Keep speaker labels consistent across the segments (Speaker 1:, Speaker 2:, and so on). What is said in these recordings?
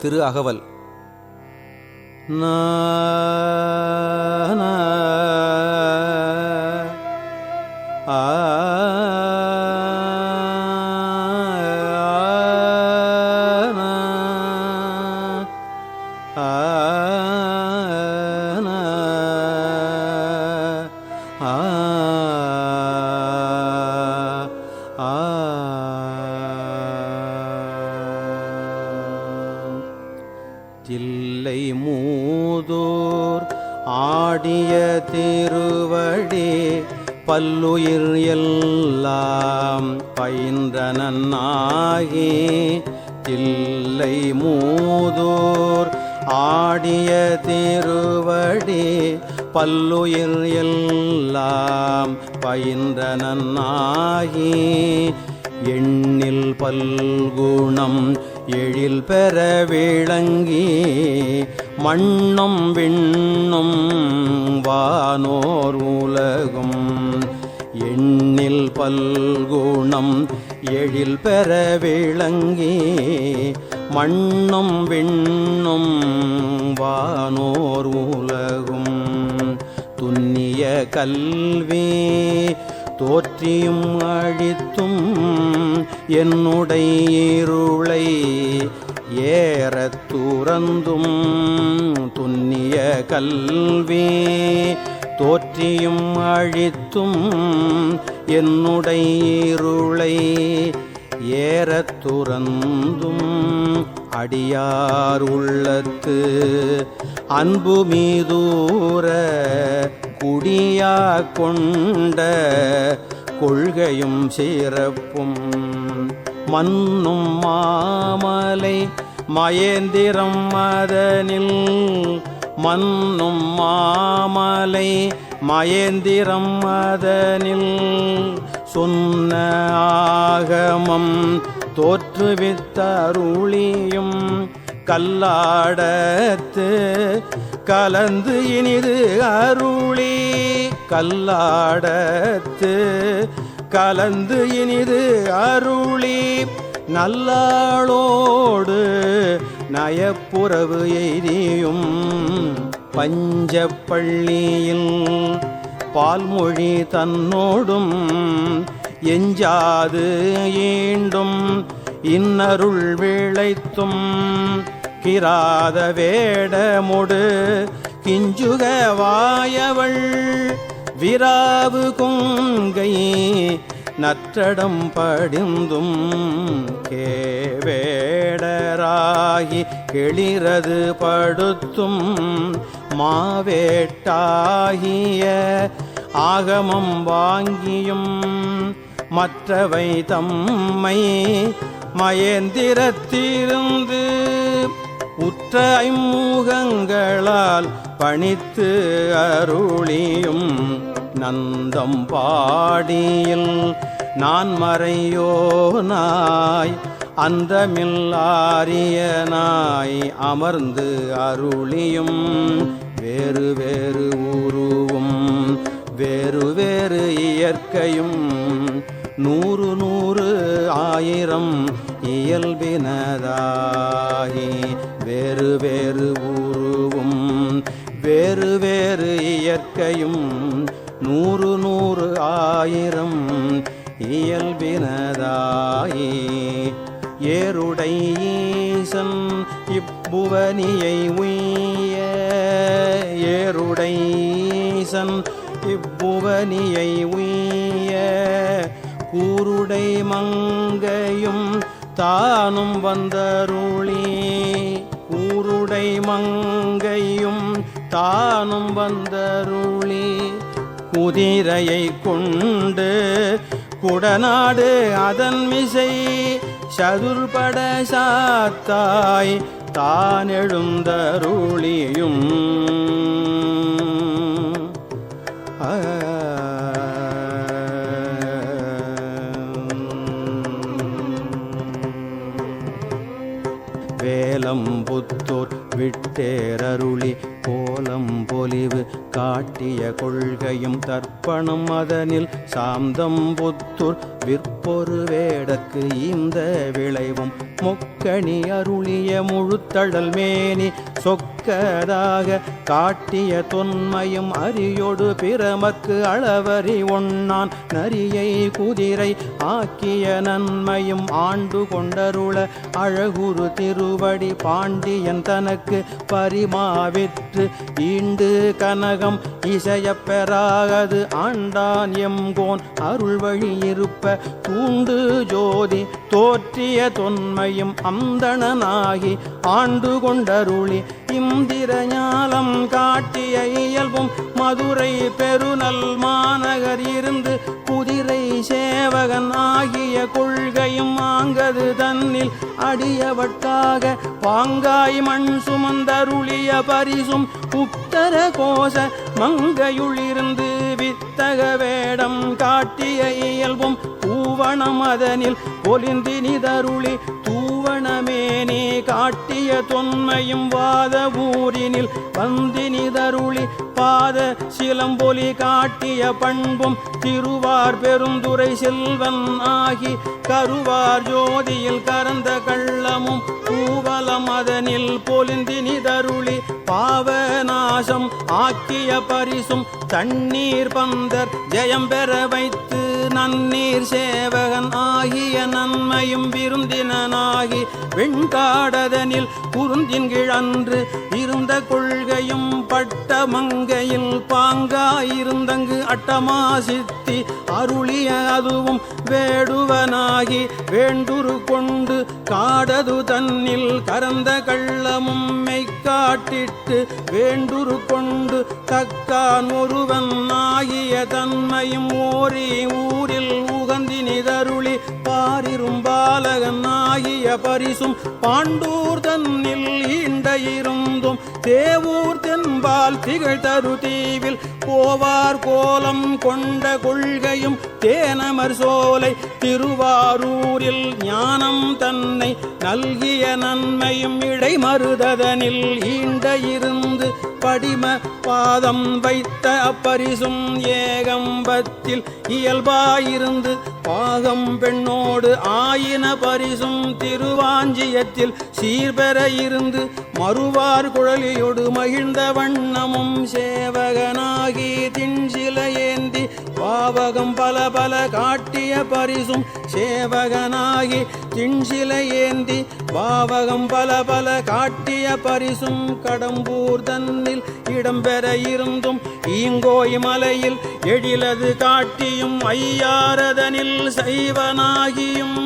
Speaker 1: திரு அகவல்.
Speaker 2: தில்லை மூதூர் ஆடிய திருவடி பல்லுயிர் எல்லாம் பயின்றனாகி, தில்லை மூதூர் ஆடிய திருவடி பல்லுயிர் எல்லாம் பயின்றனாகி, எண்ணில் பல்குணம் எழில் பெற விளங்கி, மண்ணும் விண்ணும் வானோர் உலகும், எண்ணில் பல்குணம் எழில் பெற விளங்கி, மண்ணும் விண்ணும் வானோர் உலகும், துன்னிய கல்வி தோற்றியும் அழித்தும் என்னுடைய இருளை ஏறத் துறந்தும், துன்னிய கல்வி தோற்றியும் அழித்தும் என்னுடைய இருளை ஏறத் துறந்தும், அடியார் உள்ளத்து அன்பு மீதூர குடியா கொண்ட கொள்கையும் சிறப்பும், மன்னும் மாமலை மயேந்திரம் மதனில், மன்னும் மாமலை மயேந்திரம் மதனில், சொன்ன ஆகமம் தோற்றுவித்தருளியும், கல்லாடத்து கலந்து இனிது அருளி, கல்லாடத்து கலந்து இனிது அருளி, நல்லாளோடு நயப்புறவு எய்தியும், பஞ்சப்பள்ளியில் பால்மொழி தன்னோடும் எஞ்சாது ஈண்டும் இன்னருள் விளைத்தும், கிராத வேடமொடு கிஞ்சுக வாயவள் விராவு கொங்கை நற்றடம் படிந்தும், கேவேடராகி கெளிரது படுத்தும், மாவேட்டாகிய ஆகமம் வாங்கியும், மற்றவை தம்மை மயேந்திரத்திலிருந்து உற்ற ஐம்முகங்களால் பணித்து அருளியும், நந்தம் பாடியில் நான் மறையோனாய் அந்தமில்லாரியனாய் அமர்ந்து அருளியும், வேறு வேறு உருவும் வேறு வேறு இயற்கையும் நூறு நூறு ஆயிரம் இயல்பினதாகி, வேறு வேறு உருவும் வேறு வேறு இயற்கையும் நூறு நூறு ஆயிரம் இயல்பினதாகி, ஏருடை ஈசன் இப்புவனியை உய்ய, ஏருடை ஈசன் இப்புவனியை உய்ய, கூருடை மங்கையும் தானும் வந்தருளி, கூருடை மங்கையும் தானும் வந்தருளி, குதிரையை கொண்டு குடநாடு அதன் மிசை சதுர்பட சாத்தாய் தான் எழுந்தருளியும், வேலம்புத்தூர் விட்டேரருளி கோலம் பொலிவு காட்டிய கொள்கையும் தர்ப்பணம் அதனில் சாந்தம்புத்தூர் விற்ப பொறுவேடற்கு இந்த விளைவும் முக்கணி அருளிய முழுத்தழல் மேனி சொக்கதாக காட்டிய தொன்மையும் அரியோடு பிரமக்கு அளவறி ஒண்ணான் நரியை குதிரை ஆக்கிய நன்மையும் ஆண்டு கொண்டருள அழகுரு திருவடி பாண்டியன் தனக்கு பரிமாவிற்று ஈண்டு கனகம் இசையப் பெறாகது ஆண்டான் எம்கோன் அருள் வழி இருப்ப தூண்டு ஜோதி தோற்றிய தொன்மையும் அந்தணனாகி ஆண்டு கொண்டருளி இந்திர ஞாலம் காட்டிய இயல்பும் மதுரை பெருநல் மாநகர் இருந்து குதிரை சேவகன் ஆகிய கொள்கையும் ஆங்கது தன்னில் அடியவட்டாக பாங்காய் மண் சுமந்தருளிய பரிசும் உத்தர கோஷ மங்கையுளிருந்து வித்தக வேடம் காட்டிய இயல்பும் பூவணம் அதனில் பொலிந்தினிதருளி தூவணமேனே காட்டிய தொன்மையும் வாத ஊரினில் வந்தினிதருளி பாத சிலம்பொலி காட்டிய பண்பும் திருவார் பெருந்துரை செல்வன் ஆகி கருவார் ஜோதியில் கரந்த கள்ளமும் பூவலம் அதனில் பொலிந்தினிதருளி பாவநாசம் ஆக்கிய பரிசும் தண்ணீர் பந்தர் ஜெயம் பெற வைத்து நன்னீர் சேவகன் ஆகிய நன்மையும் விருந்தினாகி வெண்காடதனில் குருந்தின் கிழன்று இருந்த கொள்கையும் பட்ட மங்கையில் பாங்காயிருந்தங்கு அட்டமாசித்தி அருளிய அதுவும் வேடுவனாகி வேண்டுரு கொண்டு காடது தன்னில் கரந்த கள்ளமும் மெய்காட்டிட்டு வேண்டுரு கொண்டு தக்கான் ஒருவன் ஆகிய தன்மையும் ஓரி ஊரில் உகந்தினிதருளி பாரிரும் பாலகன் ஆகிய பரிசும் பாண்டூர் தன்னில் ஈண்ட இருந்தும் தேவூர் தென்பால் திகழ் தரு தீவில் போவார் கோலம் கொண்ட கொள்கையும் தேனமர் சோலை திருவாரூரில் ஞானம் தன்னை நல்கிய நன்மையும் இடைமருதனில் ஈண்ட இருந்து படிம பாதம் வைத்த அப்பரிசும் ஏகம்பத்தில் இயல்பாயிருந்து பாகம் பெண்ணோடு ஆயின பரிசும் திருவாஞ்சியத்தில் சீர்பெற இருந்து மறுவார் குழலியோடு மகிழ்ந்த வண்ணமும் சேவகனாகி தின்சில ஏந்தி பாவகம் பல பல காட்டிய பரிசும் சேவகனாகி தின்சில ஏந்தி பாவகம் பல பல காட்டிய பரிசும் கடம்பூர் தன்னில் இடம்பெற இருந்தும் ஈங்கோய் மலையில் எழிலது காட்டியும் ஐயாரதனில் சைவனாகியும்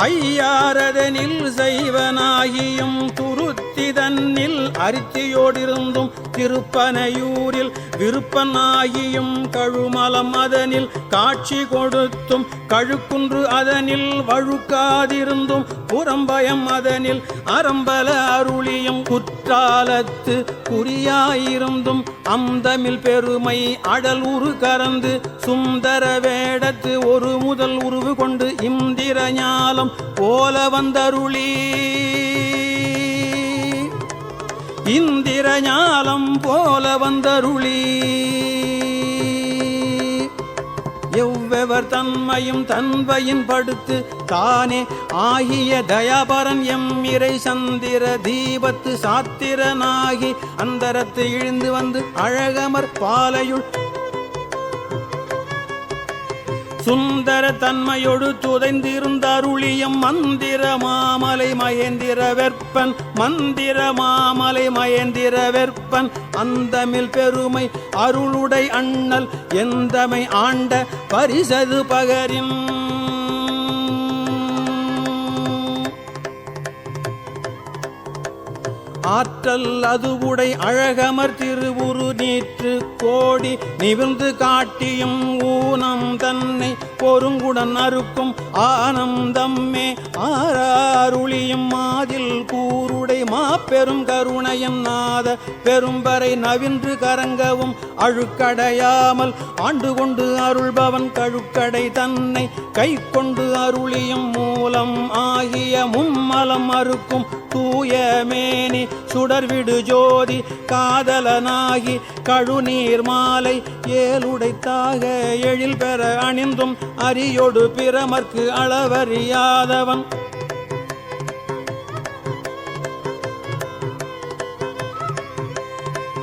Speaker 2: ஐயாரதனில் சைவனாகியும் துருத்தி தன்னில் அரித்தியோடிருந்தும் திருப்பனையூரில் விருப்பனாகியும் கழுமலம் அதனில் காட்சி கொடுத்தும் கழுக்குன்று அதனில் வழுக்காதிருந்தும் புறம்பயம் அதனில் அறம்பல அருளியும் குற்றாலத்து குறியாயிருந்தும் அந்தமில் பெருமை அடல் உரு கறந்து சுந்தர வேடத்து ஒரு முதல் உருவு கொண்டு இந்திர ஞாலம் போல வந்தருளி இந்திர ஞாலம் போல வந்தருளி எவ்வெவர் தன்மையும் தன்வையின் படுத்து தானே ஆகிய தயாபரன் எம் இறை சந்திர தீபத்து சாத்திரனாகி அந்தரத்து இழிந்து வந்து அழகமர் பாலையுள் சுந்தர தன்மையோடு துதைந்திருந்த அருளியம் மந்திர மாமலை மகேந்திர வெற்பன் மந்திர மாமலை மகேந்திர வெற்பன் அந்தமில் பெருமை அருளுடை அண்ணல் எந்தமை ஆண்ட பரிசது பகரின் ஆற்றல் அதுவுடை அழகமர் திருவுரு நீற்று கோடி நிவிர்ந்து காட்டியும் ஊனம் தன்னை பொருங்குடன் அறுக்கும் ஆனந்தம்மே ஆராருளியும் மாதில் கூருடை மாப்ப அப்பெரும் கருணையன் நாத பெரும்பறை நவின்று கரங்கவும் அழுக்கடையாமல் ஆண்டு கொண்டு அருள்பவன் கழுக்கடை தன்னை கை கொண்டு அருளியும் மூலம் ஆகிய மும்மலம் அறுக்கும் தூய மேனி சுடர்விடு ஜோதி காதலனாகி கழுநீர் மாலை ஏழுடைத்தாக எழில் பெற அணிந்தும் அரியோடு பிரமர்க்கு அளவறியாதவன்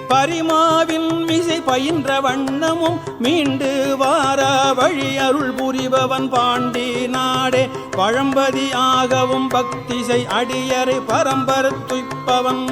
Speaker 2: பரிமாவின் மிசை பயின்ற வண்ணமும் மீண்டு வார வழி அருள் புரிபவன் பாண்டி நாடே பழம்பதி ஆகவும் பக்திசை அடியரை பரம்பர துய்ப்பவன்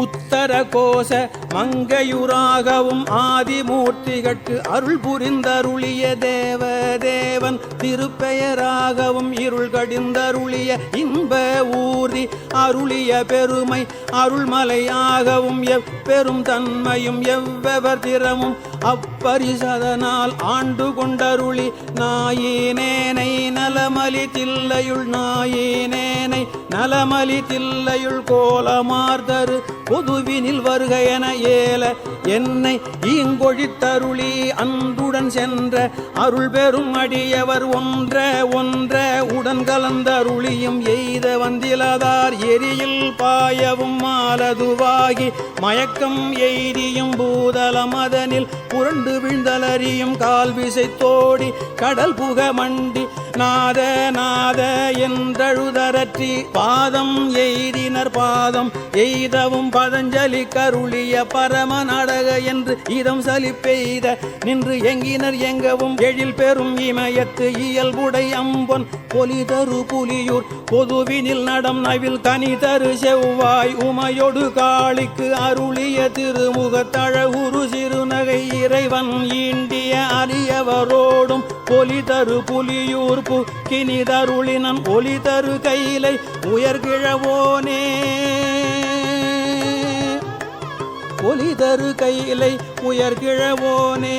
Speaker 2: உத்தர கோச மங்கையுராகவும் ஆதிமூர்த்திகட்கு அருள் புரிந்தருளிய தேவதேவன் திருப்பெயராகவும் இருள் கடிந்தருளிய இன்ப ஊர்தி அருளிய பெருமை அருள்மலையாகவும் எப்பெரும் தன்மையும் எவ்வெவர் திறமும் அப்பரிசதனால் ஆண்டு கொண்டருளி நாயினேனை நலமலி தில்லையுள் நாயினேனை நலமலி தில்லையுள் கோலமார்தரு பொதுவினில் வருக என ஏல என்னை ஈங்கொழித்தருளி அன்புடன் சென்ற அருள் பெரும் அடியவர் ஒன்ற உடன் கலந்தருளியும் எய்த வந்திலதார் எரியில் பாயவும் மாலதுவாகி மயக்கம் எய்தியும் பூதலம் அதனில் புரண்டு விழுந்தலறியும் கால்விசை தோடி கடல் புக மண்டி நாத நாத என்றழுதரற்றி பாதம் எய்தினர் பாதம் எய்தவும் பதஞ்சலி கருளிய பரம நாடக என்று இதம் சலிப்பெய்த நின்று எங்கினர் எங்கவும் எழில் பெரும் இமயத்து இயல்புடை அம்பொன் பொலி தரு புலியூர் பொதுவினில் நடம் நவில் கனி தரு செவ்வாய் உமையொடு காளிக்கு அருளிய திருமுகத்தழகுரு சிறுநகை இறைவன் ஈண்டிய அரியவரோடும் பொலி தரு புலியூர் புக்கினிதருளினன் ஒலி தரு கையிலை உயர்கிழவோனே ஒலி தரு கையிலை உயர்கிழவோனே